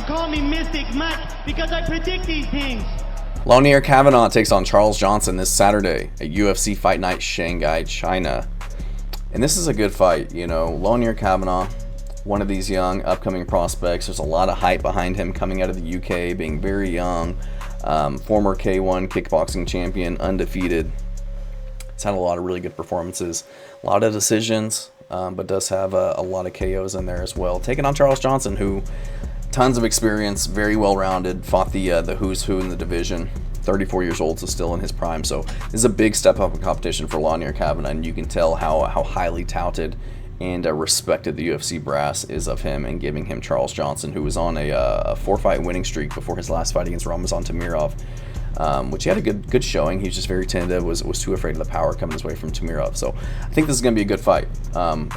call me Mystic Mac because I predict these things. Lone'er Kavanagh takes on Charles Johnson this Saturday at UFC Fight Night Shanghai, China. And this is a good fight, you know. Lone'er Kavanagh, one of these young upcoming prospects. There's a lot of hype behind him coming out of the UK, being very young. Former K1 kickboxing champion, undefeated. He's had a lot of really good performances, a lot of decisions, but does have a lot of KOs in there as well. Taking on Charles Johnson, who tons of experience, very well-rounded, fought the who's who in the division. 34 years old, so still in his prime. So this is a big step up in competition for Lone'er Kavanagh, and you can tell how highly touted and respected the UFC brass is of him, and giving him Charles Johnson, who was on a 4-fight winning streak before his last fight against Ramazan Tamirov, which he had a good showing. He was just very tentative, was too afraid of the power coming his way from Tamirov. So I think this is going to be a good fight.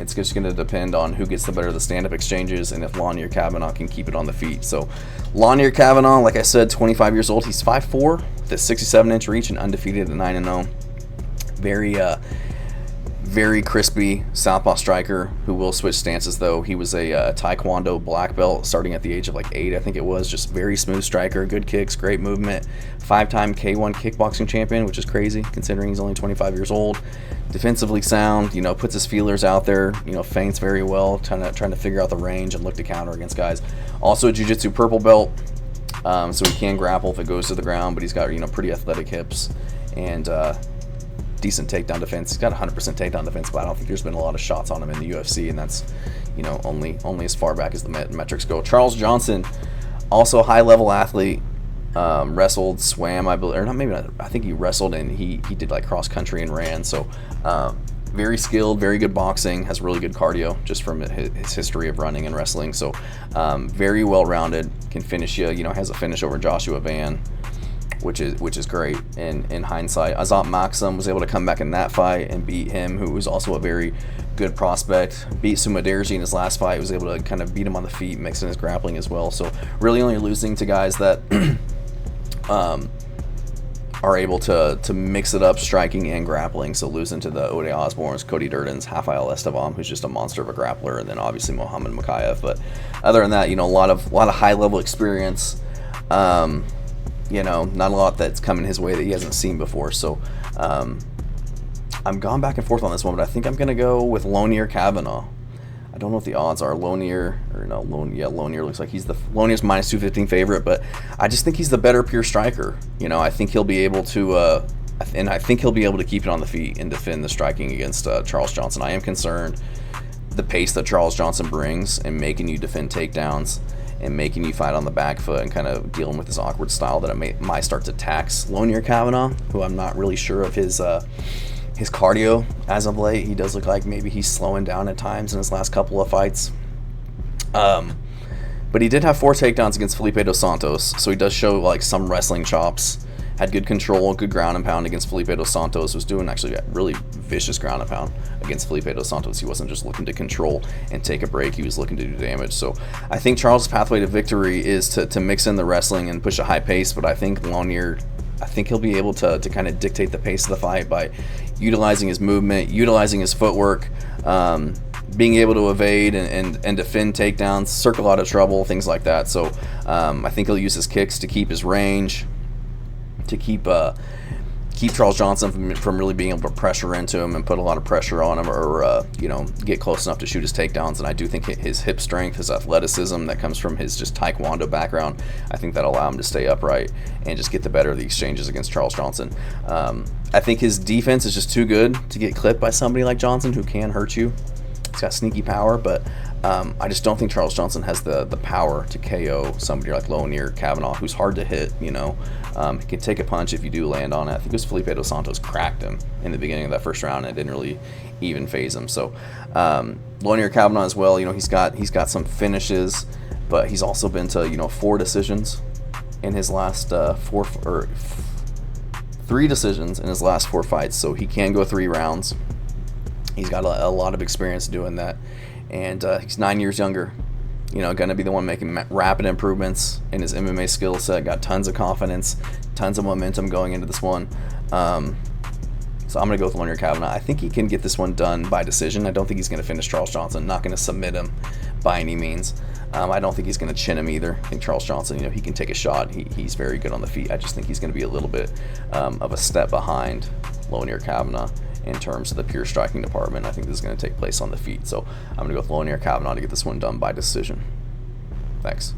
It's just going to depend on who gets the better of the stand-up exchanges and if Lone'er Kavanagh can keep it on the feet. So Lone'er Kavanagh, like I said, 25 years old. He's 5'4", with a 67-inch reach and undefeated at 9-0. Very crispy southpaw striker who will switch stances, though. He was a taekwondo black belt starting at the age of like 8, I think it was. Just very smooth striker, good kicks, great movement. 5-time K1 kickboxing champion, which is crazy considering he's only 25 years old. Defensively sound, you know, puts his feelers out there, you know, feints very well, trying to figure out the range and look to counter against guys. Also a jiu-jitsu purple belt, so he can grapple if it goes to the ground, but he's got, you know, pretty athletic hips and decent takedown defense. He's got 100% takedown defense, but I don't think there's been a lot of shots on him in the UFC, and that's, you know, only as far back as the metrics go. Charles Johnson, also a high-level athlete, wrestled, swam, I believe, or not, maybe not. I think he wrestled and he did like cross country and ran. So very skilled, very good boxing, has really good cardio just from his history of running and wrestling. So very well-rounded, can finish you. You know, has a finish over Joshua Van, which is great in hindsight. Azat Maxim was able to come back in that fight and beat him, who was also a very good prospect. Beat Sumudaerji in his last fight, was able to kind of beat him on the feet, mixing his grappling as well. So really only losing to guys that are able to mix it up, striking and grappling. So losing to the Ode Osborns, Cody Durden's, Rafael Estevam, who's just a monster of a grappler, and then obviously Mohamed Makayev. But other than that, you know, a lot of high level experience. You know, not a lot that's coming his way that he hasn't seen before. So I'm gone back and forth on this one, but I think I'm going to go with Lone'er Kavanagh. I don't know what the odds are. Lone'er looks like Lone'er's minus 215 favorite, but I just think he's the better pure striker. You know, I think he'll be able to, keep it on the feet and defend the striking against Charles Johnson. I am concerned the pace that Charles Johnson brings and making you defend takedowns and making you fight on the back foot and kind of dealing with this awkward style that it might start to tax Lone'er Kavanagh, who I'm not really sure of his cardio as of late. He does look like maybe he's slowing down at times in his last couple of fights. But he did have 4 takedowns against Felipe dos Santos, so he does show like some wrestling chops. Had good control, good ground and pound against Felipe dos Santos. Was doing actually a really vicious ground and pound against Felipe dos Santos. He wasn't just looking to control and take a break. He was looking to do damage. So I think Charles' pathway to victory is to mix in the wrestling and push a high pace, but I think Lone'er, he'll be able to kind of dictate the pace of the fight by utilizing his movement, utilizing his footwork, being able to evade and defend takedowns, circle out of trouble, things like that. So I think he'll use his kicks to keep his range, to keep Charles Johnson from really being able to pressure into him and put a lot of pressure on him, or get close enough to shoot his takedowns. And I do think his hip strength, his athleticism that comes from his just taekwondo background, I think that'll allow him to stay upright and just get the better of the exchanges against Charles Johnson. I think his defense is just too good to get clipped by somebody like Johnson, who can hurt you. He's got sneaky power, but I just don't think Charles Johnson has the power to KO somebody like Lone'er Kavanagh, who's hard to hit. You know, he can take a punch if you do land on it. I think it was Felipe dos Santos cracked him in the beginning of that first round, and it didn't really even phase him. So Lone'er Kavanagh as well. You know, he's got some finishes, but he's also been to 4 decisions in his last 3 decisions in his last 4 fights. So he can go 3 rounds. He's got a lot of experience doing that, and he's 9 years younger. You know, going to be the one making rapid improvements in his MMA skill set. Got tons of confidence, tons of momentum going into this one. So I'm going to go with Lone'er Kavanagh. I think he can get this one done by decision. I don't think he's going to finish Charles Johnson. Not going to submit him by any means. I don't think he's going to chin him either. I think Charles Johnson, you know, he can take a shot. He's very good on the feet. I just think he's going to be a little bit of a step behind Lonir Kavanagh in terms of the pure striking department. I think this is going to take place on the feet. So I'm going to go with Lonir Kavanagh to get this one done by decision. Thanks.